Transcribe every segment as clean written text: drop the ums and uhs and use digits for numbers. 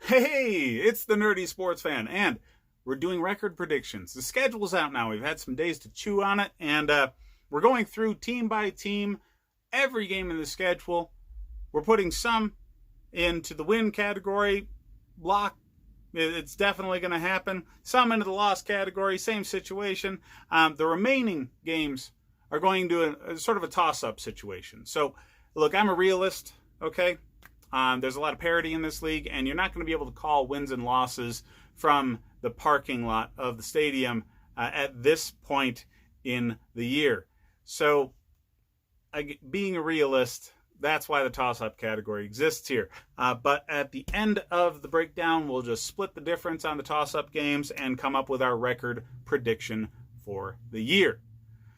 Hey, it's the Nerdy Sports Fan, and we're doing record predictions. The schedule's out now. We've had some days to chew on it, and we're going through team by team every game in the schedule. We're putting some into the win category. Lock, it's definitely going to happen. Some into the loss category, same situation. The remaining games are going to a sort of a toss-up situation. So, look, I'm a realist, okay? There's a lot of parity in this league, and you're not going to be able to call wins and losses from the parking lot of the stadium at this point in the year. So, being a realist, that's why the toss-up category exists here. But at the end of the breakdown, we'll just split the difference on the toss-up games and come up with our record prediction for the year.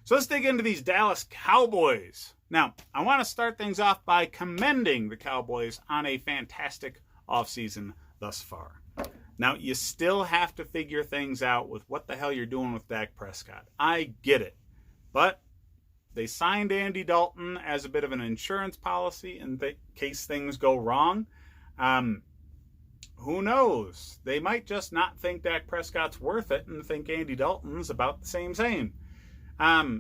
So let's dig into these Dallas Cowboys. Now, I want to start things off by commending the Cowboys on a fantastic offseason thus far. Now, you still have to figure things out with what the hell you're doing with Dak Prescott. I get it. But they signed Andy Dalton as a bit of an insurance policy in case things go wrong. Who knows? They might just not think Dak Prescott's worth it and think Andy Dalton's about the same.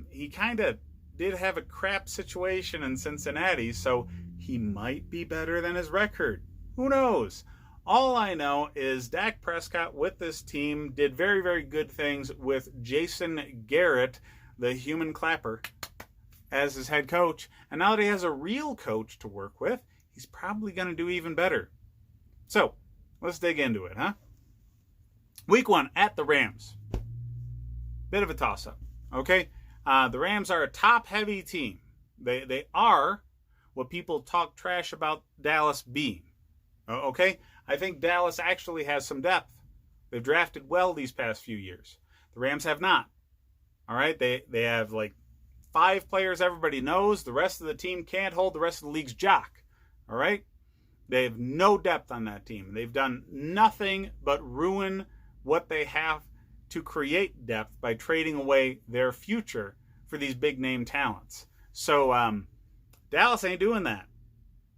He kind of did have a crap situation in Cincinnati, so he might be better than his record. Who knows? All I know is Dak Prescott with this team did very, very good things with Jason Garrett, the human clapper, as his head coach. And now that he has a real coach to work with, he's probably going to do even better. So, let's dig into it, huh? Week 1 at the Rams. Bit of a toss-up, okay? The Rams are a top-heavy team. They are what people talk trash about Dallas being. Okay? I think Dallas actually has some depth. They've drafted well these past few years. The Rams have not. All right? They have like 5 players everybody knows. The rest of the team can't hold the rest of the league's jock. All right? They have no depth on that team. They've done nothing but ruin what they have to create depth by trading away their future for these big name talents. So Dallas ain't doing that.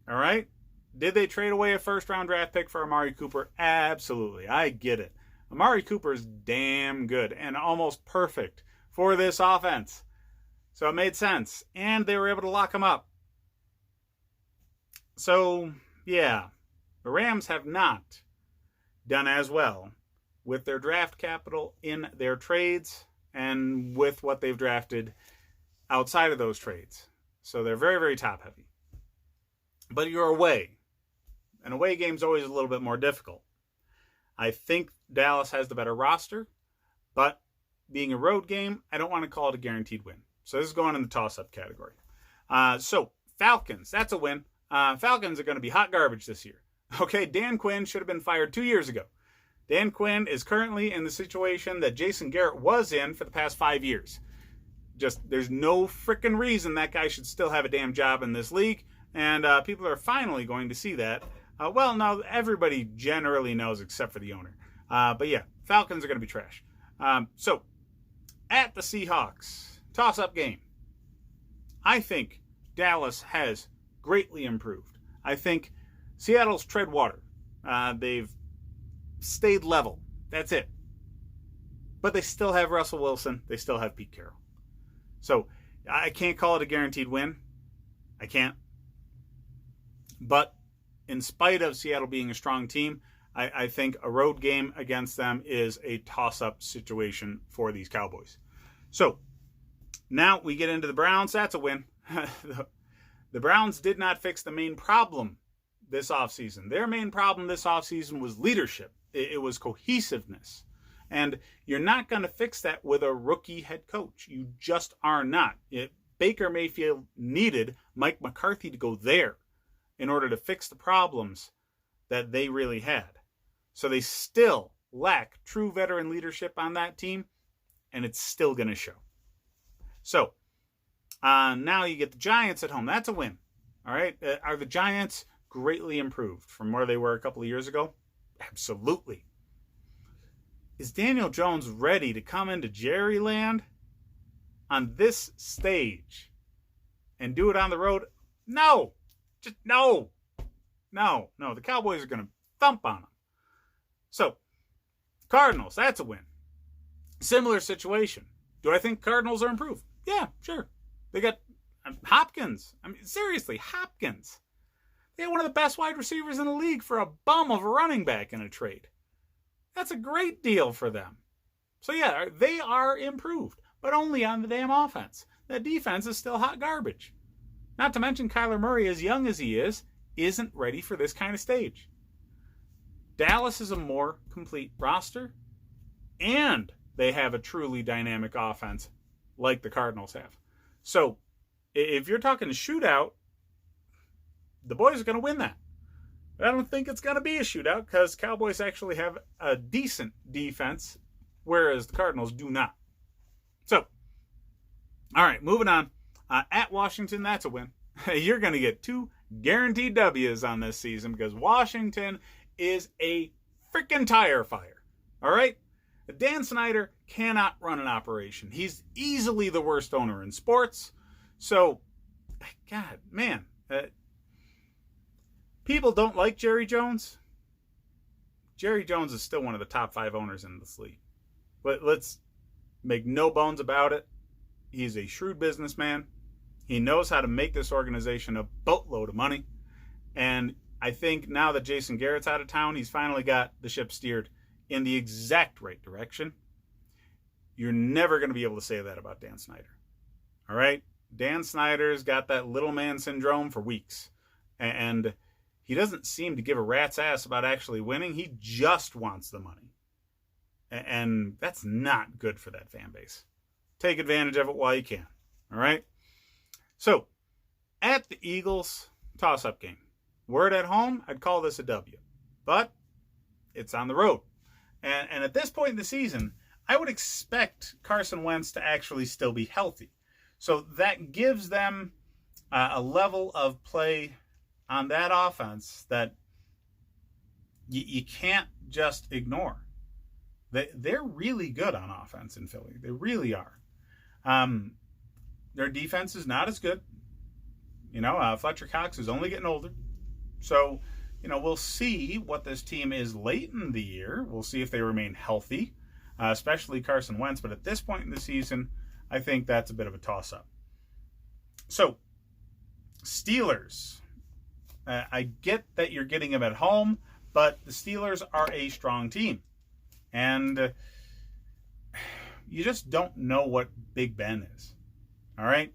All right? Did they trade away a first round draft pick for Amari Cooper? Absolutely. I get it. Amari Cooper is damn good and almost perfect for this offense. So it made sense. And they were able to lock him up. So, yeah, the Rams have not done as well with their draft capital in their trades and with what they've drafted outside of those trades. So they're very, very top heavy. But you're away. An away game's always a little bit more difficult. I think Dallas has the better roster, but being a road game, I don't want to call it a guaranteed win. So this is going in the toss-up category. So Falcons, that's a win. Falcons are going to be hot garbage this year. Okay, Dan Quinn should have been fired 2 years ago. Dan Quinn is currently in the situation that Jason Garrett was in for the past 5 years. Just, there's no freaking reason that guy should still have a damn job in this league, and people are finally going to see that. Well, no, everybody generally knows except for the owner. But yeah, Falcons are going to be trash. So, at the Seahawks, toss-up game. I think Dallas has greatly improved. I think Seattle's tread water. They've stayed level. That's it. But they still have Russell Wilson. They still have Pete Carroll. So I can't call it a guaranteed win. I can't. But in spite of Seattle being a strong team, I think a road game against them is a toss-up situation for these Cowboys. So now we get into the Browns. That's a win. The Browns did not fix the main problem this offseason. Their main problem this offseason was leadership. It was cohesiveness. And you're not going to fix that with a rookie head coach. You just are not. Baker Mayfield needed Mike McCarthy to go there in order to fix the problems that they really had. So they still lack true veteran leadership on that team, and it's still going to show. So now you get the Giants at home. That's a win. All right. Are the Giants greatly improved from where they were a couple of years ago? Absolutely. Is Daniel Jones ready to come into Jerryland on this stage and do it on the road? No. Just no. The Cowboys are going to thump on them. So, Cardinals, that's a win. Similar situation. Do I think Cardinals are improved? Yeah, sure. They got Hopkins. I mean, seriously, Hopkins. They had one of the best wide receivers in the league for a bum of a running back in a trade. That's a great deal for them. So yeah, they are improved, but only on the damn offense. The defense is still hot garbage. Not to mention Kyler Murray, as young as he is, isn't ready for this kind of stage. Dallas is a more complete roster, and they have a truly dynamic offense like the Cardinals have. So if you're talking a shootout, the boys are going to win that. But I don't think it's going to be a shootout because Cowboys actually have a decent defense, whereas the Cardinals do not. So, all right, moving on. At Washington, that's a win. You're going to get 2 guaranteed W's on this season because Washington is a freaking tire fire. All right? Dan Snyder cannot run an operation. He's easily the worst owner in sports. So, God, man. People don't like Jerry Jones. Jerry Jones is still one of the top 5 owners in this league. But let's make no bones about it. He's a shrewd businessman. He knows how to make this organization a boatload of money. And I think now that Jason Garrett's out of town, he's finally got the ship steered in the exact right direction. You're never going to be able to say that about Dan Snyder. All right? Dan Snyder's got that little man syndrome for weeks. And he doesn't seem to give a rat's ass about actually winning. He just wants the money. And that's not good for that fan base. Take advantage of it while you can. All right? So, at the Eagles, toss-up game. Were it at home, I'd call this a W. But it's on the road. And at this point in the season, I would expect Carson Wentz to actually still be healthy. So that gives them a level of play on that offense that you can't just ignore. They're really good on offense in Philly. They really are. Their defense is not as good. Fletcher Cox is only getting older. So, we'll see what this team is late in the year. We'll see if they remain healthy, especially Carson Wentz. But at this point in the season, I think that's a bit of a toss-up. So, Steelers. I get that you're getting them at home, but the Steelers are a strong team. And you just don't know what Big Ben is. All right?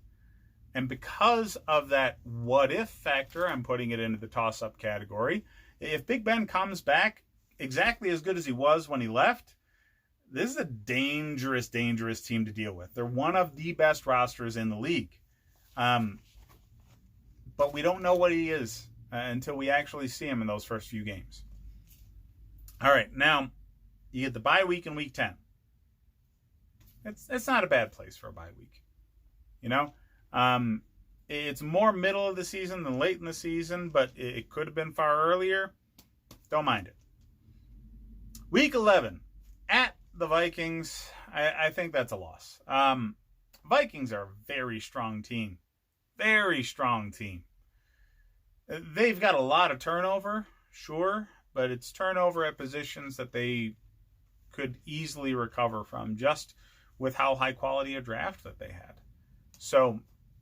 And because of that what-if factor, I'm putting it into the toss-up category. If Big Ben comes back exactly as good as he was when he left, this is a dangerous, dangerous team to deal with. They're one of the best rosters in the league. But we don't know what he is until we actually see him in those first few games. All right, now you get the bye week in week 10. It's not a bad place for a bye week. It's more middle of the season than late in the season, but it could have been far earlier. Don't mind it. Week 11, at the Vikings, I think that's a loss. Vikings are a very strong team. Very strong team. They've got a lot of turnover, sure, but it's turnover at positions that they could easily recover from just with how high quality a draft that they had. So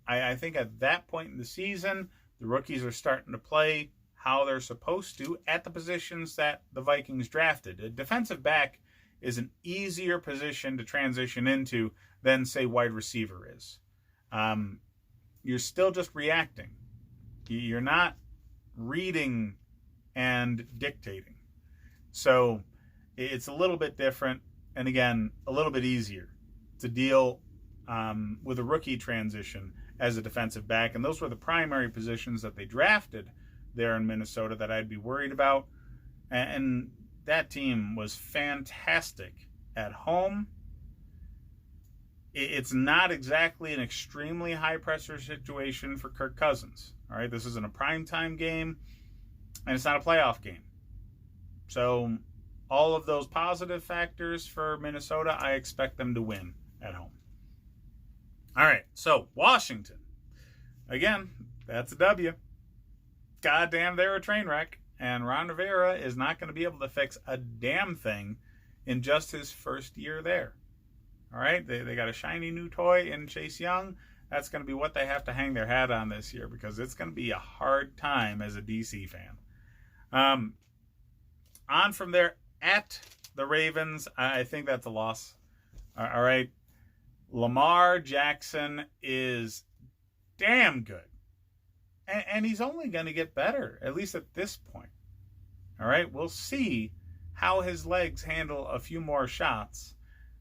I think at that point in the season, the rookies are starting to play how they're supposed to at the positions that the Vikings drafted. A defensive back is an easier position to transition into than, say, wide receiver is. You're still just reacting. You're not reading and dictating. So it's a little bit different, and again, a little bit easier to deal with a rookie transition as a defensive back. And those were the primary positions that they drafted there in Minnesota that I'd be worried about. And that team was fantastic at home. It's not exactly an extremely high-pressure situation for Kirk Cousins. All right, this isn't a primetime game, and it's not a playoff game. So all of those positive factors for Minnesota, I expect them to win at home. All right, so Washington. Again, that's a W. Goddamn, they're a train wreck. And Ron Rivera is not going to be able to fix a damn thing in just his first year there. All right, they got a shiny new toy in Chase Young. That's going to be what they have to hang their hat on this year, because it's going to be a hard time as a DC fan. On from there, at the Ravens, I think that's a loss. All right, Lamar Jackson is damn good. And he's only going to get better, at least at this point. All right, we'll see how his legs handle a few more shots.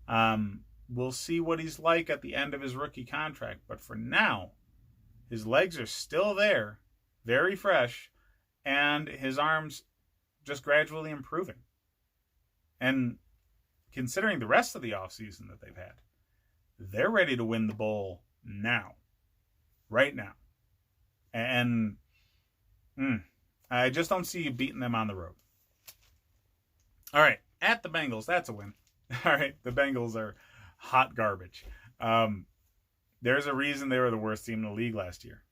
We'll see what he's like at the end of his rookie contract. But for now, his legs are still there, very fresh, and his arms just gradually improving. And considering the rest of the offseason that they've had, they're ready to win the bowl now, right now. And I just don't see you beating them on the road. All right, at the Bengals, that's a win. All right, the Bengals are hot garbage. There's a reason they were the worst team in the league last year.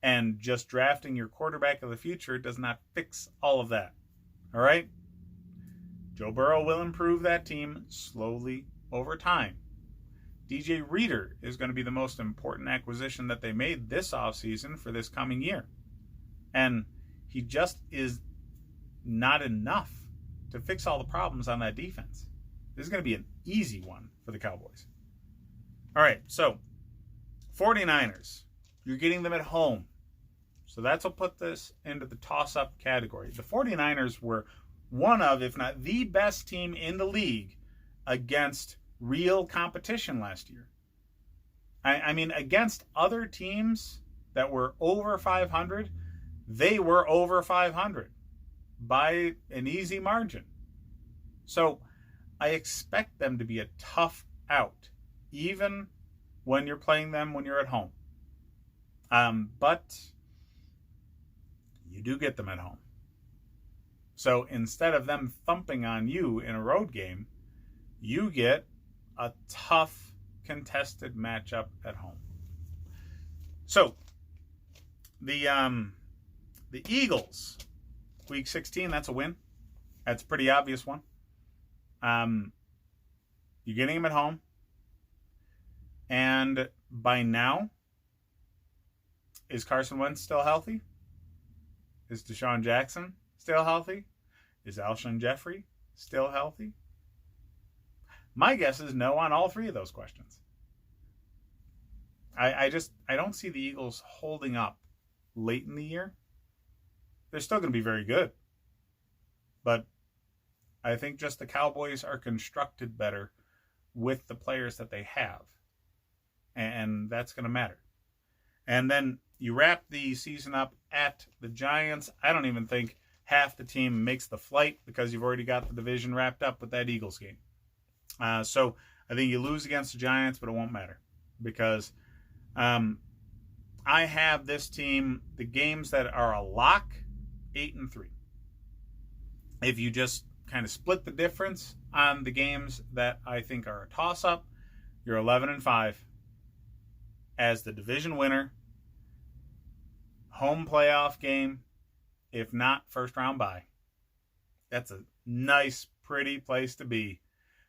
And just drafting your quarterback of the future does not fix all of that. All right? Joe Burrow will improve that team slowly over time. DJ Reader is going to be the most important acquisition that they made this offseason for this coming year. And he just is not enough to fix all the problems on that defense. This is going to be an easy one for the Cowboys. All right, so 49ers. You're getting them at home. So that's what put this into the toss-up category. The 49ers were one of, if not the best team in the league against real competition last year. I mean, against other teams that were over 500, they were over 500 by an easy margin. So I expect them to be a tough out, even when you're playing them when you're at home. But you do get them at home. So instead of them thumping on you in a road game, you get a tough contested matchup at home. So the Eagles, week 16, that's a win. That's a pretty obvious one. You're getting them at home. And by now, is Carson Wentz still healthy? Is Deshaun Jackson still healthy? Is Alshon Jeffrey still healthy? My guess is no on all three of those questions. I don't see the Eagles holding up late in the year. They're still going to be very good. But I think just the Cowboys are constructed better with the players that they have. And that's going to matter. And then you wrap the season up at the Giants. I don't even think half the team makes the flight because you've already got the division wrapped up with that Eagles game. So I think you lose against the Giants, but it won't matter because I have this team, the games that are a lock, 8-3. If you just kind of split the difference on the games that I think are a toss-up, you're 11-5 as the division winner. Home playoff game, if not first round bye. That's a nice, pretty place to be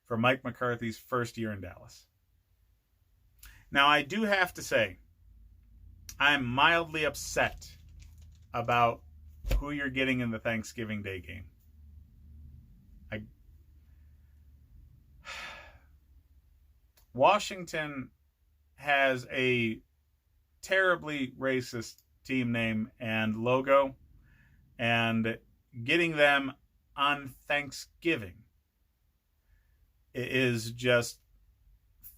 for Mike McCarthy's first year in Dallas. Now, I do have to say, I'm mildly upset about who you're getting in the Thanksgiving Day game. Washington has a terribly racist team name and logo, and getting them on Thanksgiving is just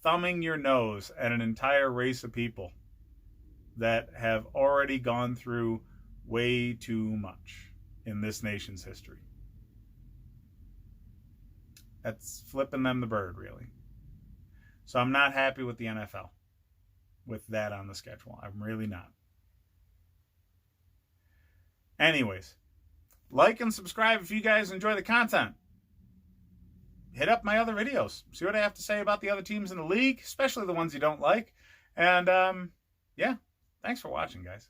thumbing your nose at an entire race of people that have already gone through way too much in this nation's history. That's flipping them the bird, really. So I'm not happy with the NFL with that on the schedule. I'm really not. Anyways, like and subscribe if you guys enjoy the content. Hit up my other videos. See what I have to say about the other teams in the league, especially the ones you don't like. And, yeah, thanks for watching, guys.